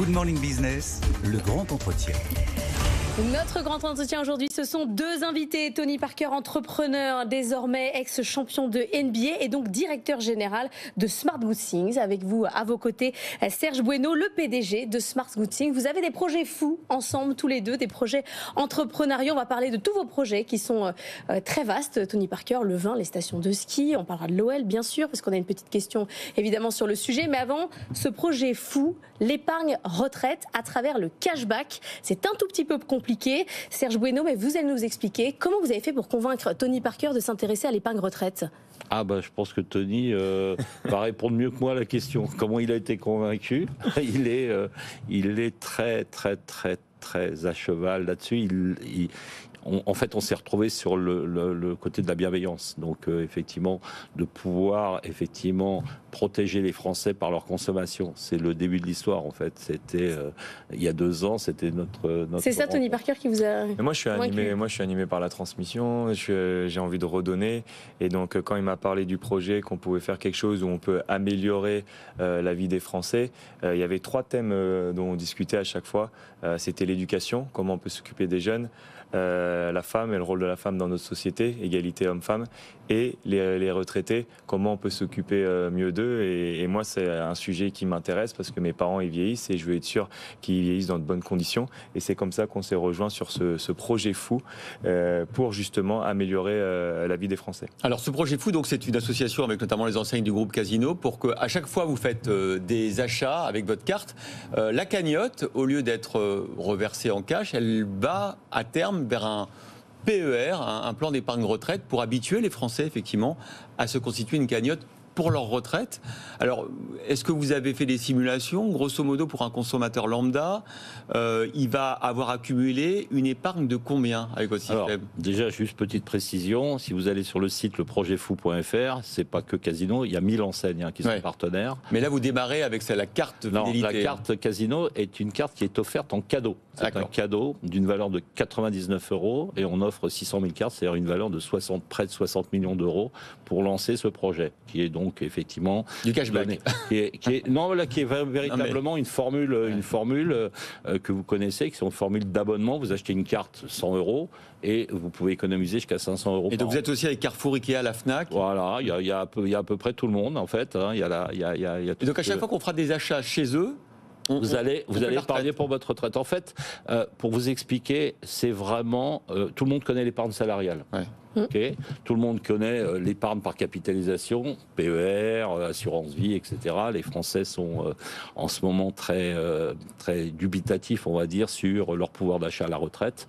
Good Morning Business, le grand entretien. Notre grand entretien aujourd'hui, ce sont deux invités. Tony Parker, entrepreneur, désormais ex-champion de NBA et donc directeur général de Smart Good Things. Avec vous, à vos côtés, Serge Bueno, le PDG de Smart Good Things. Vous avez des projets fous ensemble, tous les deux, des projets entrepreneuriaux. On va parler de tous vos projets qui sont très vastes. Tony Parker, le vin, les stations de ski. On parlera de l'OL, bien sûr, parce qu'on a une petite question évidemment sur le sujet. Mais avant, ce projet fou, l'épargne retraite à travers le cashback. C'est un tout petit peu compliqué. Serge Bueno, mais vous allez nous expliquer comment vous avez fait pour convaincre Tony Parker de s'intéresser à l'épargne retraite. Je pense que Tony va répondre mieux que moi à la question. Comment il a été convaincu ? Il est très à cheval là-dessus. En fait, on s'est retrouvé sur le côté de la bienveillance. Donc, effectivement, de pouvoir protéger les Français par leur consommation. C'est le début de l'histoire, en fait. C'était il y a 2 ans, c'était notre c'est ça, Tony Parker, qui vous a... Moi, je suis animé par la transmission. J'ai envie de redonner. Et donc, quand il m'a parlé du projet, qu'on pouvait faire quelque chose où on peut améliorer la vie des Français, il y avait 3 thèmes dont on discutait à chaque fois. C'était l'éducation, comment on peut s'occuper des jeunes, la femme et le rôle de la femme dans notre société, égalité homme-femme, et les retraités, comment on peut s'occuper mieux d'eux. Et moi, c'est un sujet qui m'intéresse parce que mes parents, ils vieillissent et je veux être sûr qu'ils vieillissent dans de bonnes conditions. Et c'est comme ça qu'on s'est rejoint sur ce projet fou pour justement améliorer la vie des Français. Alors, ce projet fou, donc, c'est une association avec notamment les enseignes du groupe Casino pour qu'à chaque fois vous faites des achats avec votre carte, la cagnotte, au lieu d'être reversée en cash, elle va à terme vers un PER, un plan d'épargne retraite, pour habituer les Français, effectivement, à se constituer une cagnotte pour leur retraite. Alors, est-ce que vous avez fait des simulations ? Grosso modo, pour un consommateur lambda, il va avoir accumulé une épargne de combien avec votre système ? Alors, déjà, juste petite précision, si vous allez sur le site leprojetfou.fr, c'est pas que Casino, il y a 1000 enseignes qui sont partenaires. Mais là, vous démarrez avec la carte fidélité. La carte Casino est une carte qui est offerte en cadeau. C'est un cadeau d'une valeur de 99 € et on offre 600 000 cartes, c'est-à-dire une valeur de près de 60 millions d'euros pour lancer ce projet, qui est donc effectivement du cashback, qui est véritablement une formule que vous connaissez, qui est une formule d'abonnement. Vous achetez une carte 100 € et vous pouvez économiser jusqu'à 500 € Et donc vous êtes aussi avec Carrefour, Ikea, la Fnac. Voilà, il y a à peu près tout le monde en fait. Et donc à chaque fois qu'on fera des achats chez eux, vous allez épargner pour votre retraite. En fait, pour vous expliquer, c'est vraiment... tout le monde connaît l'épargne salariale. Ouais. Okay. Tout le monde connaît l'épargne par capitalisation, PER, assurance vie, etc. Les Français sont en ce moment très dubitatifs, on va dire, sur leur pouvoir d'achat à la retraite.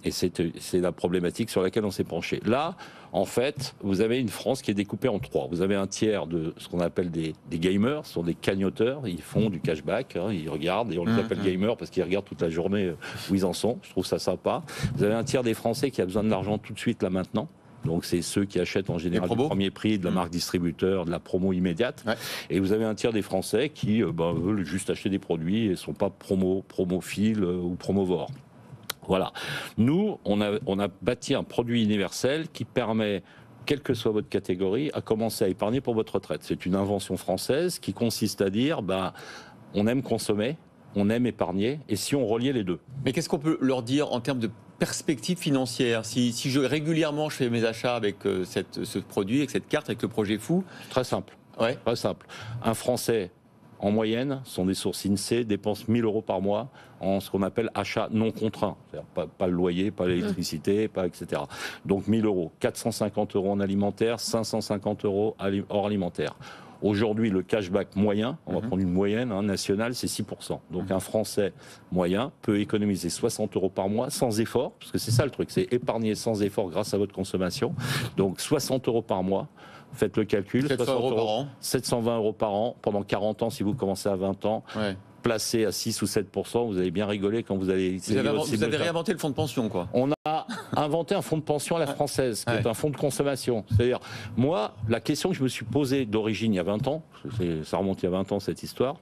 Et c'est la problématique sur laquelle on s'est penché. Là, en fait, vous avez une France qui est découpée en 3. Vous avez un tiers de ce qu'on appelle des gamers, ce sont des cagnoteurs, ils font du cashback, ils regardent, et on les appelle gamers parce qu'ils regardent toute la journée où ils en sont. Je trouve ça sympa. Vous avez un tiers des Français qui a besoin de l'argent tout de suite, là maintenant. Donc c'est ceux qui achètent en général du premier prix, de la marque distributeur, de la promo immédiate. Ouais. Et vous avez un tiers des Français qui veulent juste acheter des produits et ne sont pas promophiles ou promovores. Voilà. Nous, on a bâti un produit universel qui permet, quelle que soit votre catégorie, à commencer à épargner pour votre retraite. C'est une invention française qui consiste à dire, on aime consommer, on aime épargner, et si on reliait les deux. Mais qu'est-ce qu'on peut leur dire en termes de perspective financière ? Si régulièrement je fais mes achats avec ce produit, avec cette carte, avec le projet fou. Très simple. Ouais. Très simple. Un Français, en moyenne, sont des sources INSEE, dépense 1 000 € par mois en ce qu'on appelle achat non contraint. C'est-à-dire pas le loyer, pas l'électricité, pas etc. Donc 1 000 €, 450 € en alimentaire, 550 € hors alimentaire. Aujourd'hui, le cashback moyen, on va prendre une moyenne nationale, c'est 6%. Donc un Français moyen peut économiser 60 € par mois sans effort, parce que c'est ça le truc, c'est épargner sans effort grâce à votre consommation. Donc 60 € par mois, faites le calcul. 700 € par an. 720 € par an, pendant 40 ans si vous commencez à 20 ans. Ouais. Placé à 6 ou 7%, vous allez bien rigoler quand vous allez... Vous avez réinventé le fonds de pension, quoi. On a inventé un fonds de pension à la française, qui est un fonds de consommation. C'est-à-dire, moi, la question que je me suis posée d'origine il y a 20 ans, ça remonte il y a 20 ans cette histoire,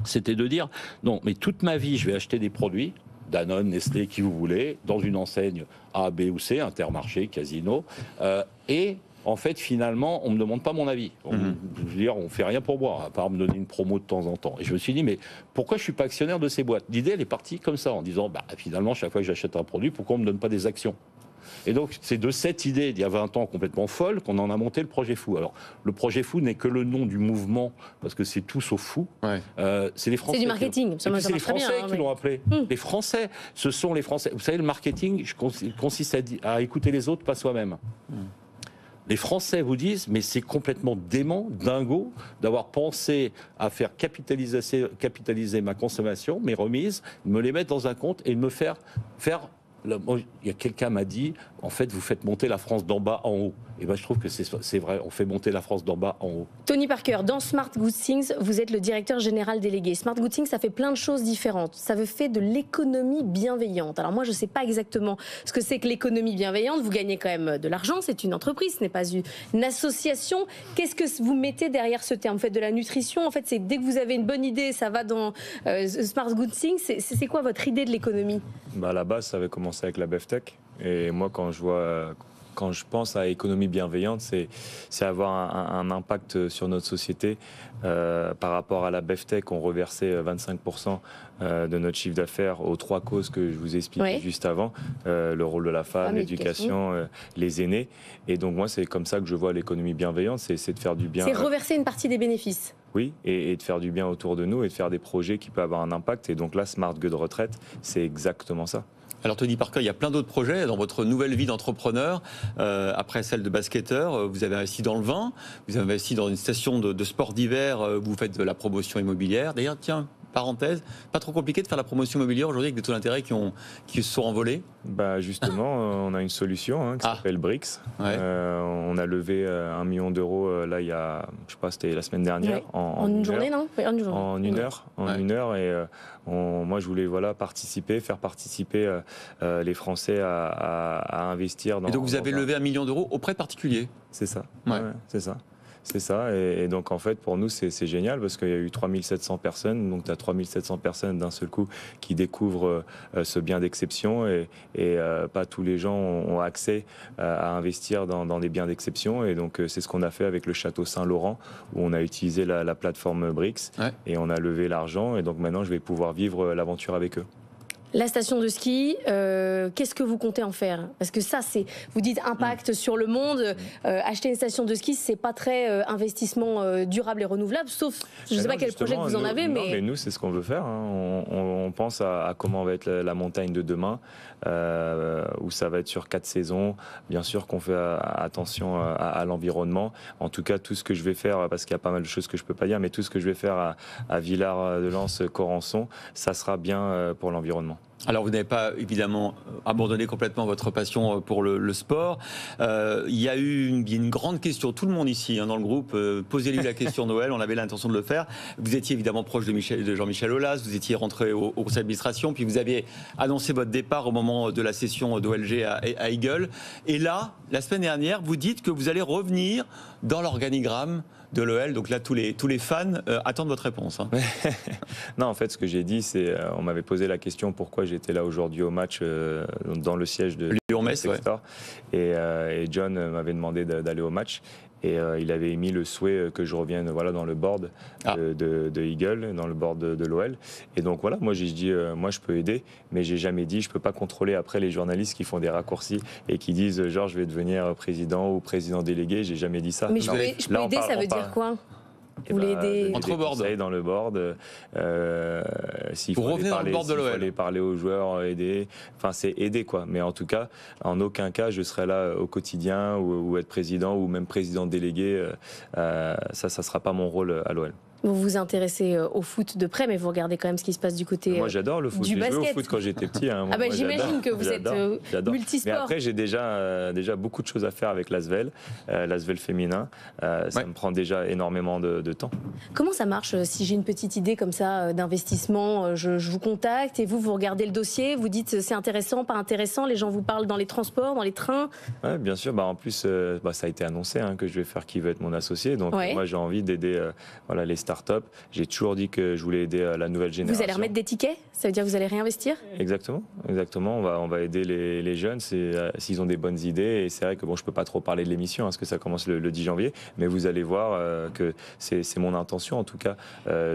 c'était de dire, non, mais toute ma vie, je vais acheter des produits, Danone, Nestlé, qui vous voulez, dans une enseigne A, B ou C, Intermarché, Casino, et en fait, finalement, on ne me demande pas mon avis. Je veux dire, on ne fait rien pour moi, à part me donner une promo de temps en temps. Et je me suis dit, mais pourquoi je ne suis pas actionnaire de ces boîtes? L'idée, elle est partie comme ça, en disant, finalement, chaque fois que j'achète un produit, pourquoi on ne me donne pas des actions? Et donc, c'est de cette idée, d'il y a 20 ans, complètement folle, qu'on en a monté le projet fou. Alors, le projet fou n'est que le nom du mouvement, parce que c'est tout sauf fou. C'est les Français. C'est du marketing. C'est les Français qui l'ont appelé. Les Français, ce sont les Français. Vous savez, le marketing consiste à écouter les autres, pas soi-même. Les Français vous disent, mais c'est complètement dément, dingo, d'avoir pensé à faire capitaliser ma consommation, mes remises, me les mettre dans un compte et de me faire il y a quelqu'un m'a dit, en fait, vous faites monter la France d'en bas en haut. Et je trouve que c'est vrai, on fait monter la France d'en bas en haut. Tony Parker, dans Smart Good Things, vous êtes le directeur général délégué. Smart Good Things, ça fait plein de choses différentes. Ça fait de l'économie bienveillante. Alors moi, je ne sais pas exactement ce que c'est que l'économie bienveillante. Vous gagnez quand même de l'argent, c'est une entreprise, ce n'est pas une association. Qu'est-ce que vous mettez derrière ce terme? Vous faites de la nutrition. En fait, c'est dès que vous avez une bonne idée, ça va dans Smart Good Things. C'est quoi votre idée de l'économie? À la base, ça avait commencé avec la BevTech. Et moi, quand je pense à économie bienveillante, c'est avoir un impact sur notre société. Par rapport à la BevTech, on reversait 25% de notre chiffre d'affaires aux 3 causes que je vous ai expliquées juste avant. Le rôle de la femme, l'éducation, les aînés. Et donc moi, c'est comme ça que je vois l'économie bienveillante, c'est de faire du bien. C'est reverser une partie des bénéfices. Oui, et de faire du bien autour de nous et de faire des projets qui peuvent avoir un impact. Et donc là, Smart Good Retraite, c'est exactement ça. Alors Tony Parker, il y a plein d'autres projets dans votre nouvelle vie d'entrepreneur. Après celle de basketteur, vous avez investi dans le vin, vous avez investi dans une station de sport d'hiver, vous faites de la promotion immobilière. D'ailleurs, tiens, parenthèse, pas trop compliqué de faire la promotion immobilière aujourd'hui avec des taux d'intérêt qui se sont envolés? Justement, on a une solution qui s'appelle BRICS. On a levé 1 million d'euros là il y a, je sais pas, c'était la semaine dernière. En une journée, non? En une heure. Et moi, je voulais faire participer les Français à investir dans. Et donc vous avez levé 1 million d'euros auprès de particuliers? C'est ça. C'est ça. C'est ça, et donc en fait pour nous c'est génial parce qu'il y a eu 3700 personnes, donc tu as 3700 personnes d'un seul coup qui découvrent ce bien d'exception et pas tous les gens ont accès à investir dans des biens d'exception, et donc c'est ce qu'on a fait avec le château Saint-Laurent où on a utilisé la plateforme BRICS et on a levé l'argent, et donc maintenant je vais pouvoir vivre l'aventure avec eux. La station de ski, qu'est-ce que vous comptez en faire? Parce que ça, vous dites impact sur le monde. Acheter une station de ski, c'est pas très investissement durable et renouvelable, sauf, je ne sais pas quel projet que vous en avez. Mais nous, c'est ce qu'on veut faire. On pense à comment va être la montagne de demain, où ça va être sur 4 saisons. Bien sûr qu'on fait attention à l'environnement. En tout cas, tout ce que je vais faire, parce qu'il y a pas mal de choses que je peux pas dire, mais tout ce que je vais faire à Villard-de-Lans, Corançon, ça sera bien pour l'environnement. Alors vous n'avez pas évidemment abandonné complètement votre passion pour le sport. Il y a eu une grande question, tout le monde ici dans le groupe, posez-lui la question Noël, on avait l'intention de le faire. Vous étiez évidemment proche de Jean-Michel Aulas, vous étiez rentré au conseil d'administration, puis vous aviez annoncé votre départ au moment de la session d'OLG à Eagle. Et là, la semaine dernière, vous dites que vous allez revenir dans l'organigramme de l'OL. Donc là, tous les fans attendent votre réponse. Non, en fait, ce que j'ai dit, c'est on m'avait posé la question pourquoi j'étais là aujourd'hui au match dans le siège de Lyon-Metz, et John m'avait demandé d'aller au match. Et il avait émis le souhait que je revienne dans le board de Eagle, dans le board de l'OL. Et donc voilà, moi j'ai dit, moi je peux aider, mais j'ai jamais dit, je peux pas contrôler après les journalistes qui font des raccourcis et qui disent genre je vais devenir président ou président délégué. J'ai jamais dit ça. Mais je peux aider, ça veut dire quoi? Vous voulez aider entre board, dans le board, s'il faut aller parler aux joueurs, aider. Enfin, c'est aider quoi. Mais en tout cas, en aucun cas, je serai là au quotidien ou être président ou même président délégué. Ça sera pas mon rôle à l'OL. Vous vous intéressez au foot de près, mais vous regardez quand même ce qui se passe du côté Moi, j'adore le foot. J'ai joué au foot quand j'étais petit. J'imagine que vous êtes multisport. Mais après, j'ai déjà beaucoup de choses à faire avec l'Asvel féminin. Ça me prend déjà énormément de temps. Comment ça marche si j'ai une petite idée comme ça d'investissement? Je vous contacte et vous regardez le dossier, vous dites c'est intéressant, pas intéressant, les gens vous parlent dans les transports, dans les trains? Ouais, bien sûr. En plus, ça a été annoncé que je vais faire qui veut être mon associé. Donc moi, j'ai envie d'aider les stars start-up. J'ai toujours dit que je voulais aider la nouvelle génération. Vous allez remettre des tickets? Ça veut dire que vous allez réinvestir? Exactement. On va aider les jeunes s'ils ont des bonnes idées. Et c'est vrai que je peux pas trop parler de l'émission parce que ça commence le 10 janvier, mais vous allez voir que c'est mon intention en tout cas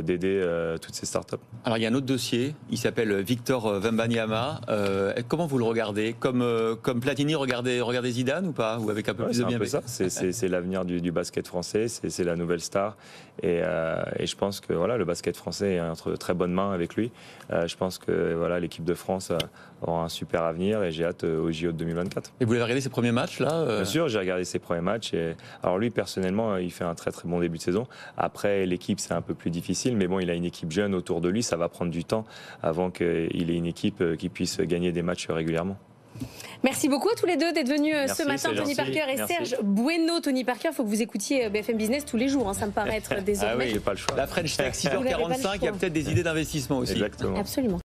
d'aider toutes ces startups. Alors il y a un autre dossier, il s'appelle Victor Wembanyama. Comment vous le regardez? Comme Platini regardait Zidane ou pas? Ou avec un peu plus de bienveillance? C'est l'avenir du basket français, c'est la nouvelle star. Et je pense que le basket français est entre très bonnes mains avec lui. Je pense que l'équipe de France aura un super avenir et j'ai hâte au JO de 2024. Et vous avez regardé ses premiers matchs là Bien sûr, j'ai regardé ses premiers matchs. Alors lui, personnellement, il fait un très très bon début de saison. Après, l'équipe, c'est un peu plus difficile, mais bon, il a une équipe jeune autour de lui. Ça va prendre du temps avant qu'il ait une équipe qui puisse gagner des matchs régulièrement. Merci beaucoup à tous les deux d'être venus ce matin, Tony Parker et Serge Bueno. Tony Parker, il faut que vous écoutiez BFM Business tous les jours, ça me paraît être désormais. J'ai pas le choix. La French Tech, 6h45, il y a peut-être des idées d'investissement aussi. Exactement. Absolument.